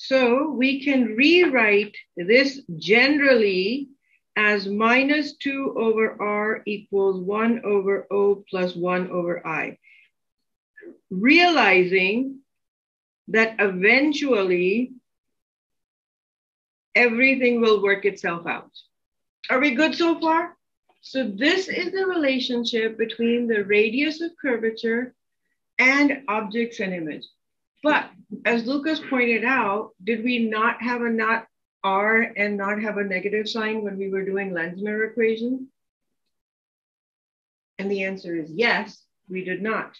So we can rewrite this generally as minus 2 over R equals 1 over O plus 1 over I. Realizing that eventually everything will work itself out. Are we good so far? So this is the relationship between the radius of curvature and objects and image. But as Lucas pointed out, did we not have a not R and not have a negative sign when we were doing lens mirror equation? And the answer is yes, we did not.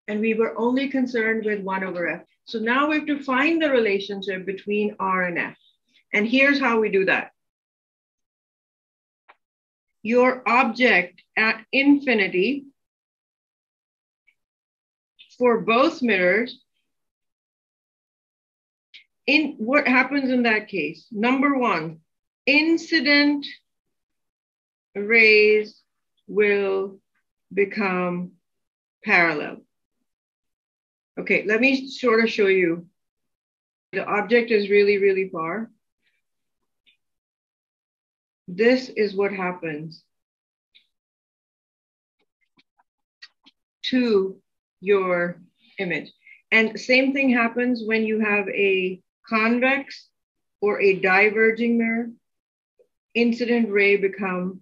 And we were only concerned with 1 over F. So now we have to find the relationship between R and F. And here's how we do that. Your object at infinity for both mirrors, what happens in that case? Number one, incident rays will become parallel. Okay, let me sort of show you. The object is really, really far. This is what happens to your image. And same thing happens when you have a convex or a diverging mirror. Incident ray become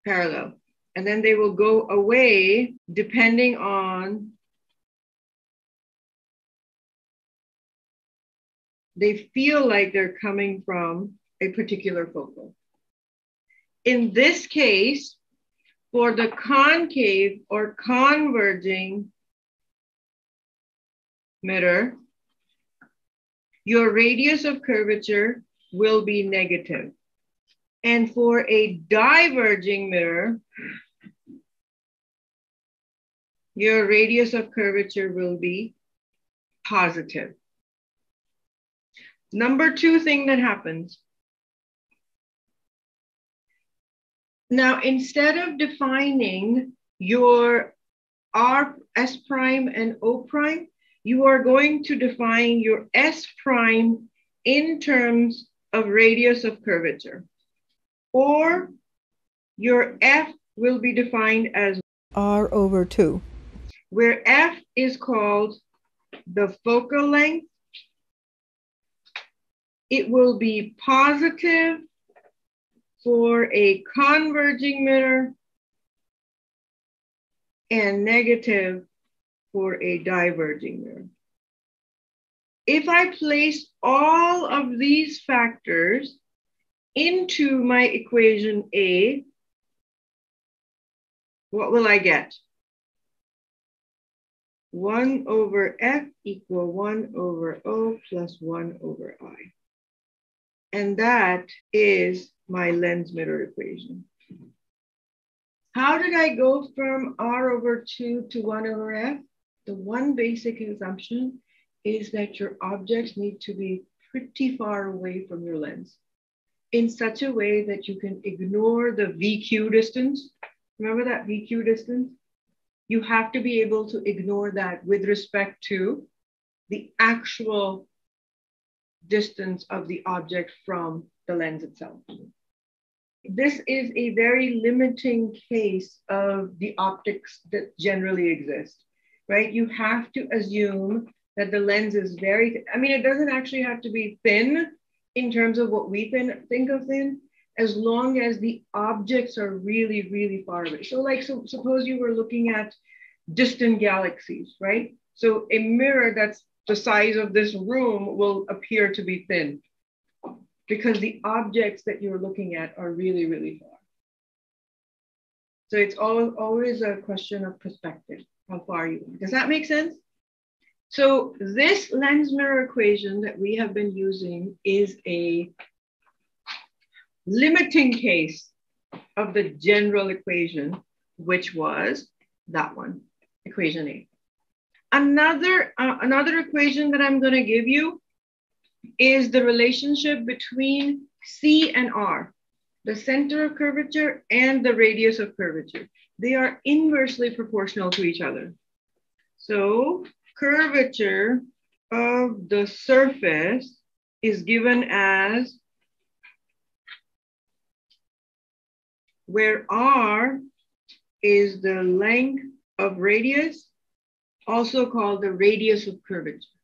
parallel. And then they will go away depending on, they feel like they're coming from a particular focal. In this case, for the concave or converging mirror, your radius of curvature will be negative. And for a diverging mirror, your radius of curvature will be positive. Number two thing that happens. Now, instead of defining your R, S prime and O prime, you are going to define your S prime in terms of radius of curvature. Or your F will be defined as R over 2, where F is called the focal length. It will be positive for a converging mirror and negative for a diverging mirror. If I place all of these factors into my equation A, what will I get? 1 over F equal 1 over O plus 1 over I. And that is my lens mirror equation. How did I go from R over 2 to 1 over F? The one basic assumption is that your objects need to be pretty far away from your lens in such a way that you can ignore the VQ distance. Remember that VQ distance? You have to be able to ignore that with respect to the actual distance of the object from the lens itself. This is a very limiting case of the optics that generally exist, right? You have to assume that the lens is very, I mean, it doesn't actually have to be thin in terms of what we think of thin, as long as the objects are really, really far away. So like, suppose you were looking at distant galaxies, right? So a mirror that's the size of this room will appear to be thin because the objects that you're looking at are really, really far. So it's always a question of perspective, how far you are. Does that make sense? So this lens mirror equation that we have been using is a limiting case of the general equation, which was that one, equation A. Another equation that I'm going to give you is the relationship between C and R, the center of curvature and the radius of curvature. They are inversely proportional to each other. So curvature of the surface is given as where r is the length of radius, also called the radius of curvature.